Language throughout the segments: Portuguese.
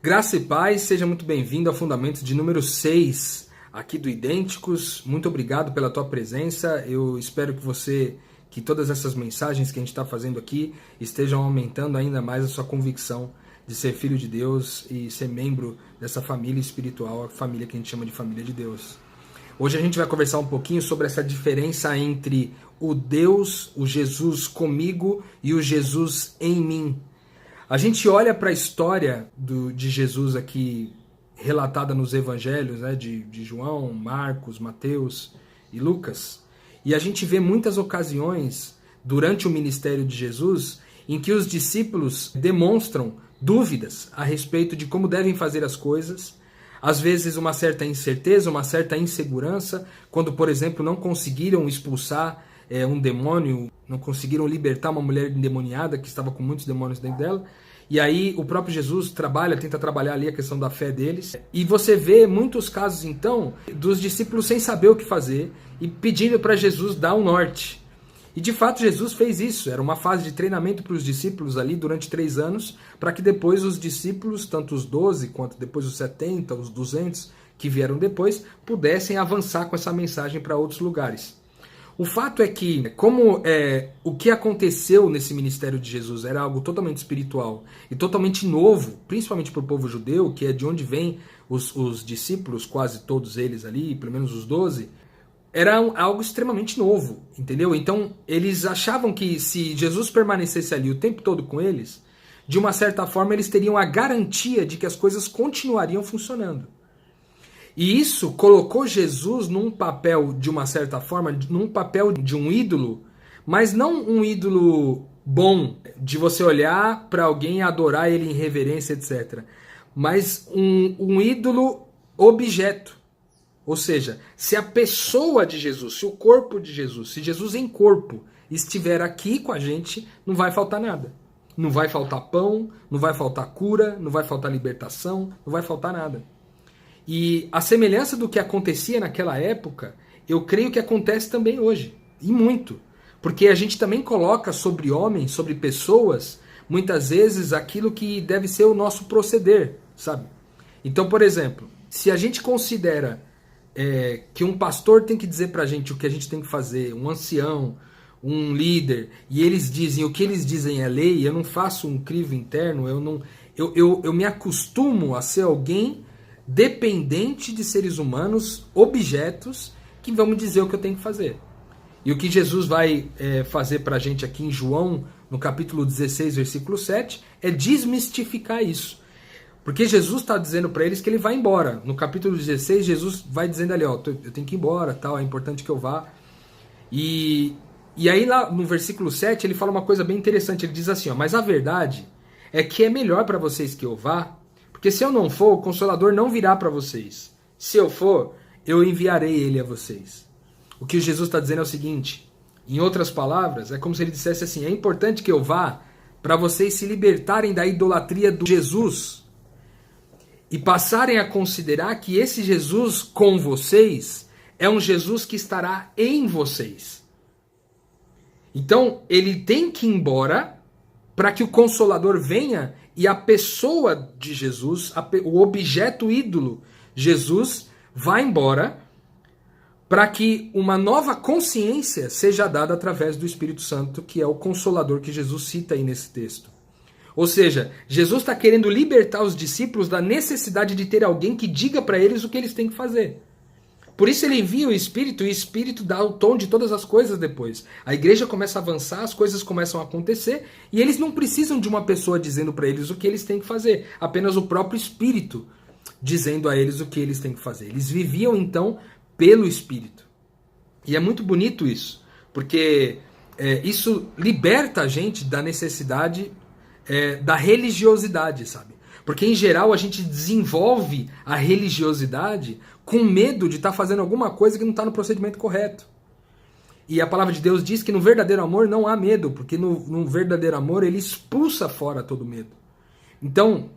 Graça e paz, seja muito bem-vindo ao Fundamento de número 6 aqui do Idênticos. Muito obrigado pela tua presença. Eu espero que todas essas mensagens que a gente está fazendo aqui estejam aumentando ainda mais a sua convicção de ser filho de Deus e ser membro dessa família espiritual, a família que a gente chama de família de Deus. Hoje a gente vai conversar um pouquinho sobre essa diferença entre o Deus, o Jesus comigo e o Jesus em mim. A gente olha para a história de Jesus aqui relatada nos evangelhos, né, de João, Marcos, Mateus e Lucas, e a gente vê muitas ocasiões durante o ministério de Jesus em que os discípulos demonstram dúvidas a respeito de como devem fazer as coisas, às vezes uma certa incerteza, uma certa insegurança, quando, por exemplo, não conseguiram expulsar um demônio, não conseguiram libertar uma mulher endemoniada que estava com muitos demônios dentro dela. E aí o próprio Jesus tenta trabalhar ali a questão da fé deles. E você vê muitos casos, então, dos discípulos sem saber o que fazer e pedindo para Jesus dar um norte. E de fato Jesus fez isso. Era uma fase de treinamento para os discípulos ali durante 3 anos, para que depois os discípulos, tanto os 12 quanto depois os 70, os 200 que vieram depois, pudessem avançar com essa mensagem para outros lugares. O fato é que, o que aconteceu nesse ministério de Jesus era algo totalmente espiritual e totalmente novo, principalmente para o povo judeu, que é de onde vêm os discípulos, quase todos eles ali, pelo menos os 12, era algo extremamente novo, entendeu? Então, eles achavam que se Jesus permanecesse ali o tempo todo com eles, de uma certa forma eles teriam a garantia de que as coisas continuariam funcionando. E isso colocou Jesus num papel, de uma certa forma, num papel de um ídolo, mas não um ídolo bom, de você olhar para alguém e adorar ele em reverência, etc. Mas um ídolo objeto. Ou seja, se a pessoa de Jesus, se o corpo de Jesus, se Jesus em corpo estiver aqui com a gente, não vai faltar nada. Não vai faltar pão, não vai faltar cura, não vai faltar libertação, não vai faltar nada. E a semelhança do que acontecia naquela época, eu creio que acontece também hoje, e muito. Porque a gente também coloca sobre homens, sobre pessoas, muitas vezes aquilo que deve ser o nosso proceder, sabe? Então, por exemplo, se a gente considera que um pastor tem que dizer pra gente o que a gente tem que fazer, um ancião, um líder, e eles dizem, o que eles dizem é lei, eu não faço um crivo interno, eu me acostumo a ser alguém dependente de seres humanos, objetos, que vão me dizer o que eu tenho que fazer. E o que Jesus vai fazer pra gente aqui em João, no capítulo 16, versículo 7, é desmistificar isso. Porque Jesus está dizendo para eles que ele vai embora. No capítulo 16, Jesus vai dizendo ali, ó, eu tenho que ir embora, tal, é importante que eu vá. E aí lá no versículo 7, ele fala uma coisa bem interessante. Ele diz assim, ó, mas a verdade é que é melhor para vocês que eu vá, porque se eu não for, o Consolador não virá para vocês. Se eu for, eu enviarei ele a vocês. O que Jesus está dizendo é o seguinte, em outras palavras, é como se ele dissesse assim, é importante que eu vá para vocês se libertarem da idolatria do Jesus e passarem a considerar que esse Jesus com vocês é um Jesus que estará em vocês. Então, ele tem que ir embora para que o Consolador venha e a pessoa de Jesus, o objeto ídolo, Jesus, vá embora para que uma nova consciência seja dada através do Espírito Santo, que é o Consolador que Jesus cita aí nesse texto. Ou seja, Jesus está querendo libertar os discípulos da necessidade de ter alguém que diga para eles o que eles têm que fazer. Por isso ele envia o Espírito, e o Espírito dá o tom de todas as coisas depois. A igreja começa a avançar, as coisas começam a acontecer, e eles não precisam de uma pessoa dizendo para eles o que eles têm que fazer. Apenas o próprio Espírito dizendo a eles o que eles têm que fazer. Eles viviam então pelo Espírito. E é muito bonito isso, porque isso liberta a gente da necessidade da religiosidade, sabe? Porque em geral a gente desenvolve a religiosidade com medo de estar fazendo alguma coisa que não está no procedimento correto. E a palavra de Deus diz que no verdadeiro amor não há medo, porque no verdadeiro amor ele expulsa fora todo medo. Então,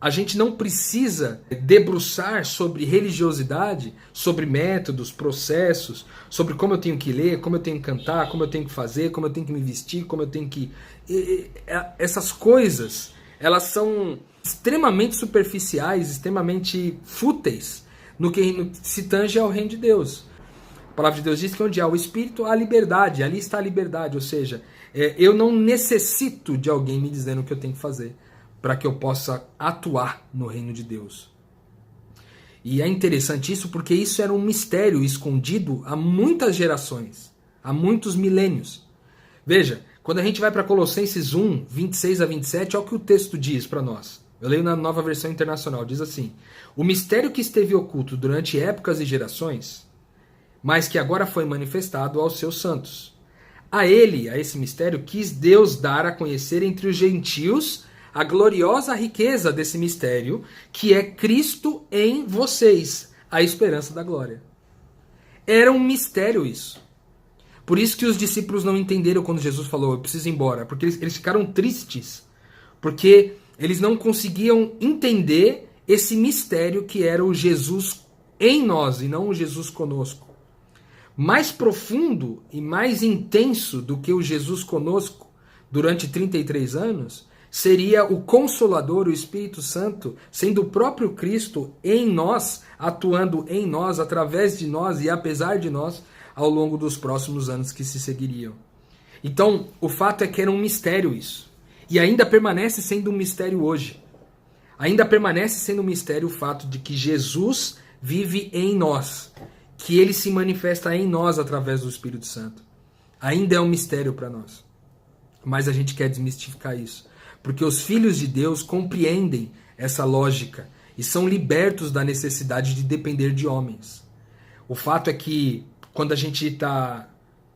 a gente não precisa debruçar sobre religiosidade, sobre métodos, processos, sobre como eu tenho que ler, como eu tenho que cantar, como eu tenho que fazer, como eu tenho que me vestir, como eu tenho que... Essas coisas, elas são extremamente superficiais, extremamente fúteis no que se tange ao reino de Deus. A palavra de Deus diz que onde há o Espírito, há a liberdade. Ali está a liberdade, ou seja, eu não necessito de alguém me dizendo o que eu tenho que fazer para que eu possa atuar no reino de Deus. E é interessante isso porque isso era um mistério escondido há muitas gerações, há muitos milênios. Veja, quando a gente vai para Colossenses 1, 26 a 27, olha o que o texto diz para nós. Eu leio na Nova Versão Internacional, diz assim: o mistério que esteve oculto durante épocas e gerações, mas que agora foi manifestado aos seus santos. A esse mistério, quis Deus dar a conhecer entre os gentios a gloriosa riqueza desse mistério, que é Cristo em vocês, a esperança da glória. Era um mistério isso. Por isso que os discípulos não entenderam quando Jesus falou, eu preciso ir embora, porque eles ficaram tristes, porque eles não conseguiam entender esse mistério que era o Jesus em nós e não o Jesus conosco. Mais profundo e mais intenso do que o Jesus conosco durante 33 anos, seria o Consolador, o Espírito Santo, sendo o próprio Cristo em nós, atuando em nós, através de nós e apesar de nós, ao longo dos próximos anos que se seguiriam. Então, o fato é que era um mistério isso. E ainda permanece sendo um mistério hoje. Ainda permanece sendo um mistério o fato de que Jesus vive em nós, que ele se manifesta em nós através do Espírito Santo. Ainda é um mistério para nós. Mas a gente quer desmistificar isso. Porque os filhos de Deus compreendem essa lógica e são libertos da necessidade de depender de homens. O fato é que quando a gente está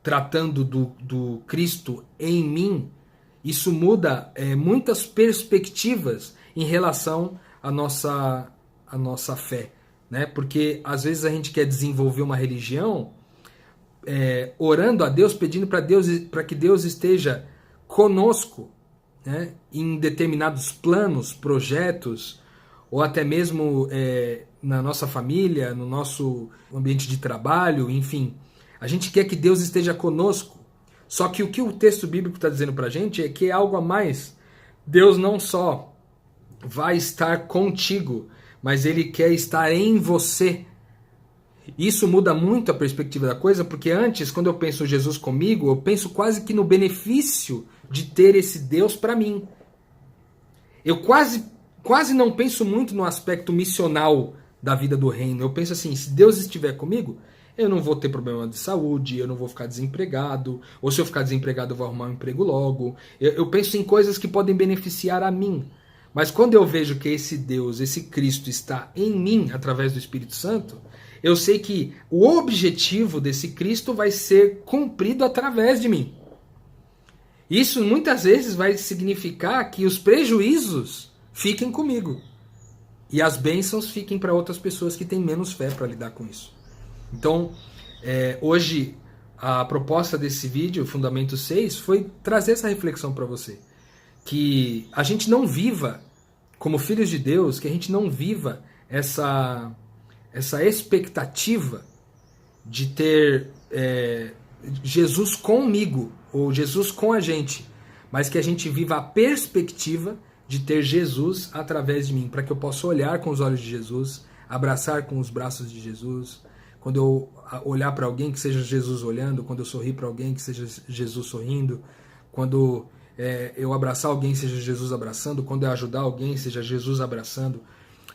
tratando do Cristo em mim, isso muda muitas perspectivas em relação à nossa fé. Né? Porque às vezes a gente quer desenvolver uma religião orando a Deus, pedindo para que Deus esteja conosco, né, em determinados planos, projetos, ou até mesmo na nossa família, no nosso ambiente de trabalho, enfim. A gente quer que Deus esteja conosco. Só que o que o texto bíblico está dizendo para a gente é que é algo a mais. Deus não só vai estar contigo, mas Ele quer estar em você. Isso muda muito a perspectiva da coisa, porque antes, quando eu penso Jesus comigo, eu penso quase que no benefício de ter esse Deus para mim. Eu quase não penso muito no aspecto missional da vida do reino. Eu penso assim, se Deus estiver comigo, eu não vou ter problema de saúde, eu não vou ficar desempregado, ou se eu ficar desempregado eu vou arrumar um emprego logo. Eu penso em coisas que podem beneficiar a mim. Mas quando eu vejo que esse Deus, esse Cristo está em mim através do Espírito Santo, eu sei que o objetivo desse Cristo vai ser cumprido através de mim. Isso muitas vezes vai significar que os prejuízos fiquem comigo e as bênçãos fiquem para outras pessoas que têm menos fé para lidar com isso. Então, hoje a proposta desse vídeo, Fundamento 6, foi trazer essa reflexão para você. Que a gente não viva, como filhos de Deus, que a gente não viva essa expectativa de ter Jesus comigo, ou Jesus com a gente, mas que a gente viva a perspectiva de ter Jesus através de mim, para que eu possa olhar com os olhos de Jesus, abraçar com os braços de Jesus, quando eu olhar para alguém que seja Jesus olhando, quando eu sorrir para alguém que seja Jesus sorrindo, quando eu abraçar alguém seja Jesus abraçando, quando eu ajudar alguém seja Jesus abraçando,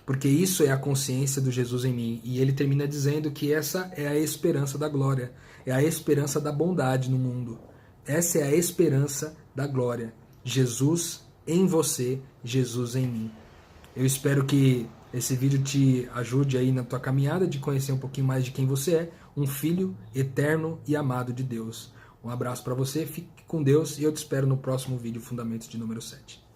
porque isso é a consciência do Jesus em mim. E ele termina dizendo que essa é a esperança da glória, é a esperança da bondade no mundo. Essa é a esperança da glória. Jesus em você, Jesus em mim. Eu espero que esse vídeo te ajude aí na tua caminhada de conhecer um pouquinho mais de quem você é, um filho eterno e amado de Deus. Um abraço para você, fique com Deus e eu te espero no próximo vídeo, Fundamentos de número 7.